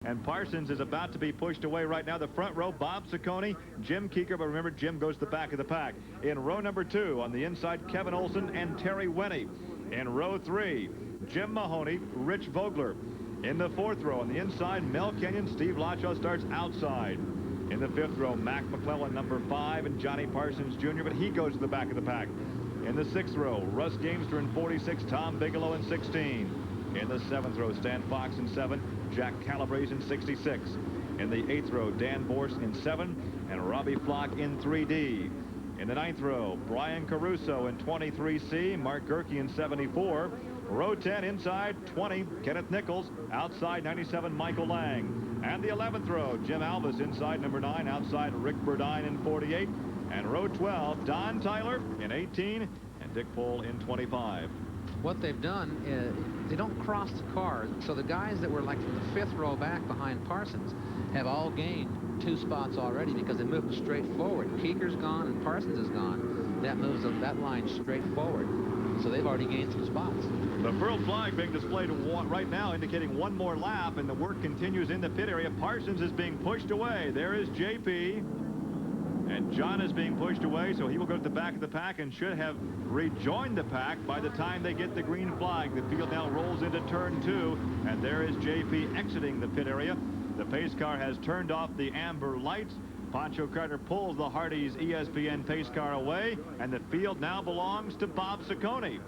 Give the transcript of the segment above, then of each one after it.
And Parsons is about to be pushed away right now. The front row, Bob Ciccone, Jim Keeker, but remember, Jim goes to the back of the pack. In row number 2, on the inside, Kevin Olson and Terry Winnie. In row 3, Jim Mahoney, Rich Vogler. In the 4th row, on the inside, Mel Kenyon, Steve Lachaw starts outside. In the 5th row, Mac McClellan, number 5, and Johnny Parsons Jr., but he goes to the back of the pack. In the 6th row, Russ Gamester in 46, Tom Bigelow in 16. In the 7th row, Stan Fox in 7, Jack Calabrese in 66. In the 8th row, Dan Borst in 7, and Robbie Flock in 3D. In the 9th row, Brian Caruso in 23C, Mark Gerke in 74. Row 10 inside, 20, Kenneth Nichols. Outside, 97, Michael Lang. And the 11th row, Jim Alvis inside number 9, outside Rick Burdine in 48. And row 12, Don Tyler in 18, and Dick Pohl in 25. What they've done is they don't cross the cars. So the guys that were like from the 5th row back behind Parsons have all gained 2 spots already because they moved straight forward. Keeker's gone and Parsons is gone. That moves that line straight forward. So they've already gained some spots. The furled flag being displayed right now, indicating one more lap, and the work continues in the pit area. Parsons is being pushed away. There is JP. And John is being pushed away, so he will go to the back of the pack and should have rejoined the pack by the time they get the green flag. The field now rolls into turn 2, and there is JP exiting the pit area. The pace car has turned off the amber lights. Pancho Carter pulls the Hardee's ESPN pace car away, and the field now belongs to Bob Ciccone.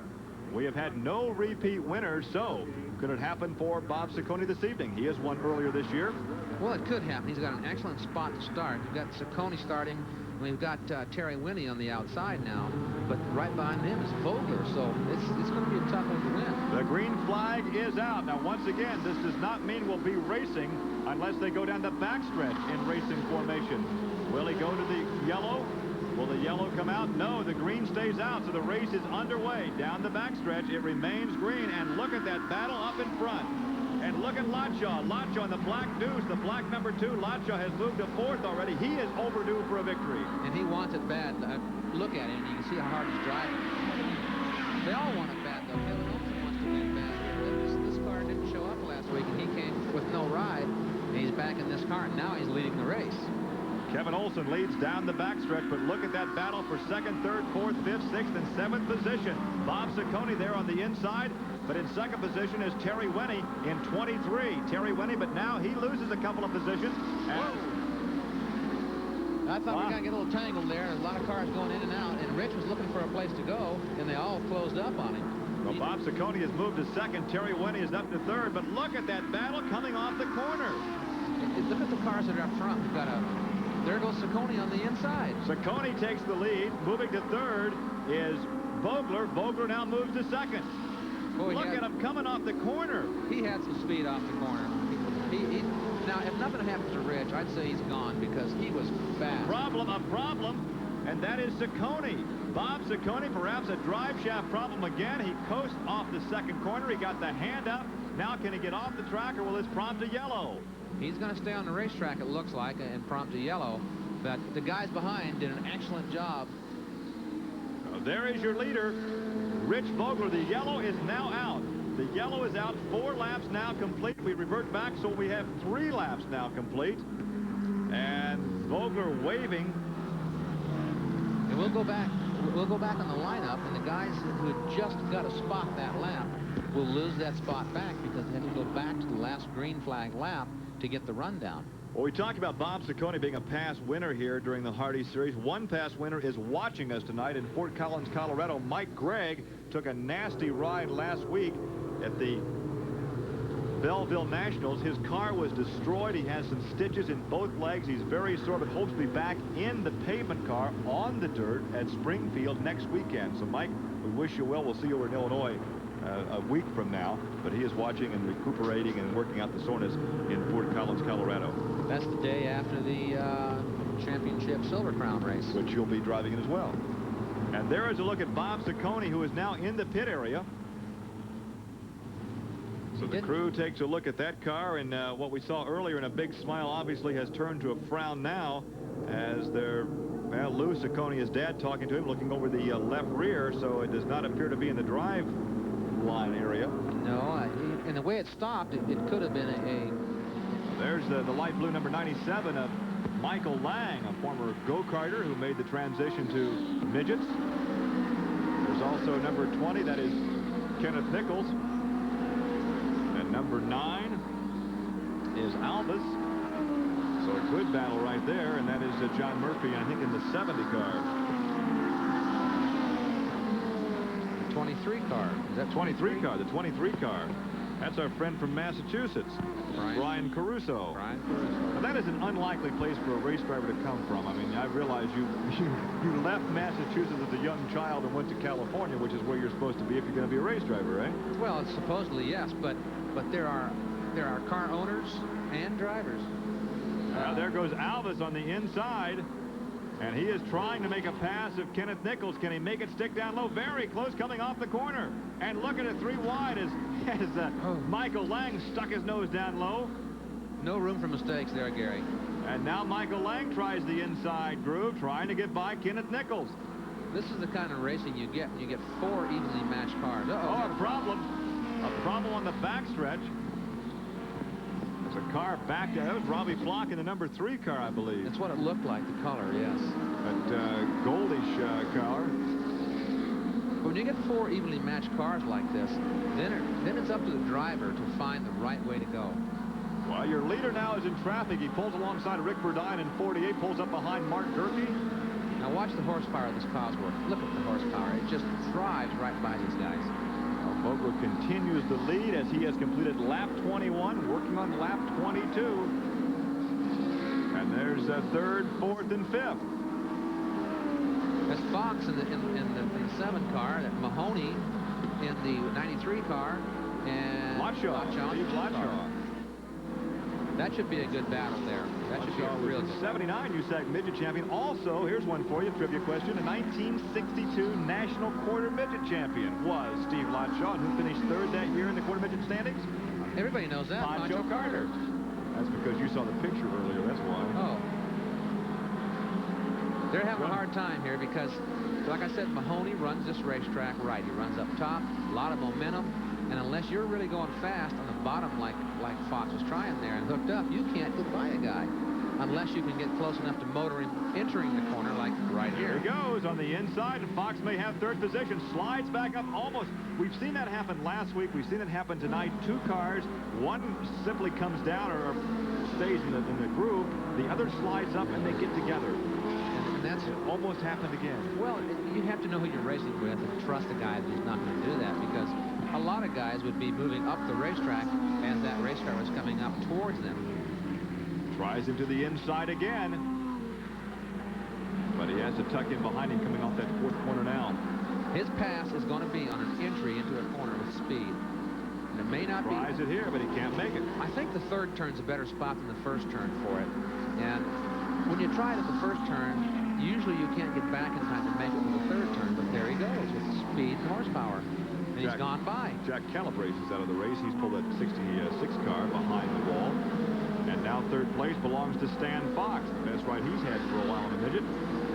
We have had no repeat winners, so could it happen for Bob Ciccone this evening? He has won earlier this year. Well, it could happen. He's got an excellent spot to start. We've got Ciccone starting. We've got Terry Winnie on the outside now, but right behind him is Vogler, so it's going to be a tough one to win. The green flag is out. Now, once again, this does not mean we'll be racing unless they go down the backstretch in racing formation. Will he go to the yellow? Will the yellow come out? No, the green stays out, so the race is underway. Down the backstretch, it remains green, and look at that battle up in front. And look at Lachaw. Lachaw in the black deuce, the black number 2. Lachaw has moved to 4th already. He is overdue for a victory. And he wants it bad. Look at him. You can see how hard he's driving. They all want it bad, though. Kevin Olson wants to win bad. This car didn't show up last week, and he came with no ride. And he's back in this car, and now he's leading the race. Kevin Olson leads down the backstretch, but look at that battle for 2nd, 3rd, 4th, 5th, 6th, and 7th position. Bob Ciccone there on the inside, but in 2nd position is Terry Winnie in 23. Terry Winnie, but now he loses a couple of positions. I thought we were going to get a little tangled there. A lot of cars going in and out, and Rich was looking for a place to go, and they all closed up on him. Well, Bob Ciccone has moved to 2nd. Terry Winnie is up to 3rd, but look at that battle coming off the corner. Look at the cars that are up front. We've got there goes Ciccone on the inside. Ciccone takes the lead. Moving to 3rd is Vogler. Vogler now moves to 2nd. Boy, look at him coming off the corner. He had some speed off the corner. Now, if nothing happens to Rich, I'd say he's gone because he was fast. A problem, and that is Ciccone. Bob Ciccone, perhaps a drive shaft problem again. He coasts off the 2nd corner. He got the hand up. Now, can he get off the track, or will this prompt a yellow? He's going to stay on the racetrack, it looks like, and prompt a yellow. But the guys behind did an excellent job. So there is your leader, Rich Vogler. The yellow is now out. The yellow is out. 4 laps now complete. We revert back, so we have 3 laps now complete. And Vogler waving. And we'll go back on the lineup, and the guys who had just got a spot that lap will lose that spot back because they have to go back to the last green flag lap to get the rundown. Well, we talked about Bob Ciccone being a past winner here during the Hardy Series. One past winner is watching us tonight in Fort Collins, Colorado. Mike Gregg took a nasty ride last week at the Belleville Nationals. His car was destroyed. He has some stitches in both legs. He's very sore, but hopes to be back in the pavement car on the dirt at Springfield next weekend. So, Mike, we wish you well. We'll see you over in Illinois a week from now, but he is watching and recuperating and working out the soreness in Fort Collins, Colorado. That's the day after the championship Silver Crown race, which you'll be driving in as well. And there is a look at Bob Ciccone, who is now in the pit area. So the crew takes a look at that car, and what we saw earlier in a big smile obviously has turned to a frown now as they're, well, Lou Ciccone, his dad, talking to him, looking over the left rear, so it does not appear to be in the drive line area. No, and the way it stopped, it could have been a... the light blue number 97 of Michael Lang, a former go-karter who made the transition to midgets. There's also number 20, that is Kenneth Nichols. And number 9 is Albus. So a good battle right there, and that is John Murphy, I think, in the 70 car. 23 car. Is that 23 car? The 23 car. That's our friend from Massachusetts, Brian Caruso. Brian Caruso. Now, that is an unlikely place for a race driver to come from. I mean, I realize you left Massachusetts as a young child and went to California, which is where you're supposed to be if you're going to be a race driver, right? Well, it's supposedly yes, but there are car owners and drivers. Now there goes Alvis on the inside, and he is trying to make a pass of Kenneth Nichols. Can he make it stick down low? Very close, coming off the corner. And look at it, 3 wide as Michael Lang stuck his nose down low. No room for mistakes there, Gary. And now Michael Lang tries the inside groove, trying to get by Kenneth Nichols. This is the kind of racing you get. You get 4 evenly matched cars. Oh, a problem. A problem on the backstretch. There's a car back there. That was Robbie Flock in the number 3 car, I believe. That's what it looked like, the color, yes. That goldish car. When you get 4 evenly matched cars like this, then it's up to the driver to find the right way to go. Well, your leader now is in traffic. He pulls alongside Rick Burdine in 48, pulls up behind Mark Gerke. Now watch the horsepower of this Cosworth. Look at the horsepower. It just drives right by these guys. Vogler continues the lead as he has completed lap 21, working on lap 22. And there's a 3rd, 4th, and 5th. That's Fox in the 7 car, that Mahoney in the 93 car, and Steve Latshaw. That should be a good battle there. That should be a real good 79 USAC Midget champion. Also, here's one for you, trivia question. A 1962 National Quarter Midget champion was Steve Latshaw, who finished 3rd that year in the quarter midget standings. Everybody knows that. Pancho Carter. That's because you saw the picture earlier, that's why. Oh. They're having a hard time here because, like I said, Mahoney runs this racetrack right. He runs up top, a lot of momentum, and unless you're really going fast on the bottom like Fox was trying there and hooked up, you can't get by a guy unless you can get close enough to motor him entering the corner like right here. Here he goes on the inside, and Fox may have 3rd position, slides back up almost. We've seen that happen last week. We've seen it happen tonight. 2 cars, one simply comes down or stays in the groove. The other slides up and they get together. And that's almost happened again. Well, you have to know who you're racing with and trust a guy that he's not going to do that, because a lot of guys would be moving up the racetrack as that race car was coming up towards them. Tries him to the inside again. But he has to tuck in behind him coming off that 4th corner now. His pass is going to be on an entry into a corner with speed. And it may not be. Tries it here, but he can't make it. I think the 3rd turn's a better spot than the 1st turn for it. And when you try it at the 1st turn, usually you can't get back in time to make it with the 3rd turn, but there he goes with speed and horsepower. And he's gone by. Jack Calabrese is out of the race. He's pulled that 66 car behind the wall. And now 3rd place belongs to Stan Fox. The best ride he's had for a while in a midget.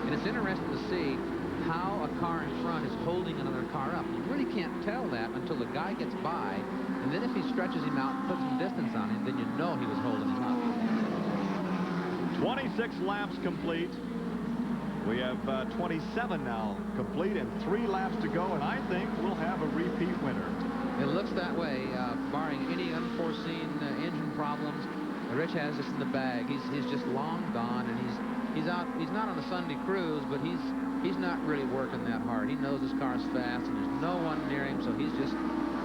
And it's interesting to see how a car in front is holding another car up. You really can't tell that until the guy gets by. And then if he stretches him out and puts some distance on him, then you know he was holding him up. 26 laps complete. We have 27 now complete and 3 laps to go, and I think we'll have a repeat winner. It looks that way, barring any unforeseen engine problems. Rich has this in the bag. He's just long gone, and he's out. He's not on a Sunday cruise, but he's not really working that hard. He knows his car's fast, and there's no one near him, so he's just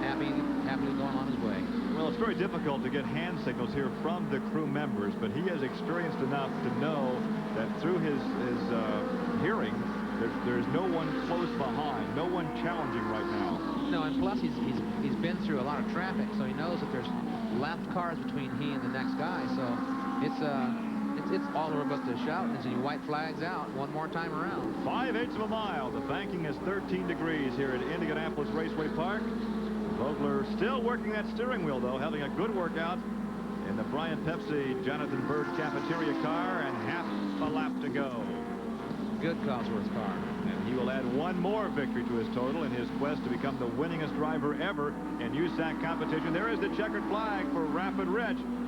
happily going on his way. Well, it's very difficult to get hand signals here from the crew members, but he has experienced enough to know that through his hearing, there's no one close behind, no one challenging right now. No, and plus he's been through a lot of traffic, so he knows that there's lapped cars between he and the next guy. So it's all over but the shout, and so you white flags out one more time around. 5/8 of a mile. The banking is 13 degrees here at Indianapolis Raceway Park. Vogler still working that steering wheel, though, having a good workout in the Brian Pepsi Jonathan Bird cafeteria car, and half a lap to go. Good Cosworth car. And he will add one more victory to his total in his quest to become the winningest driver ever in USAC competition. There is the checkered flag for Rapid Rich.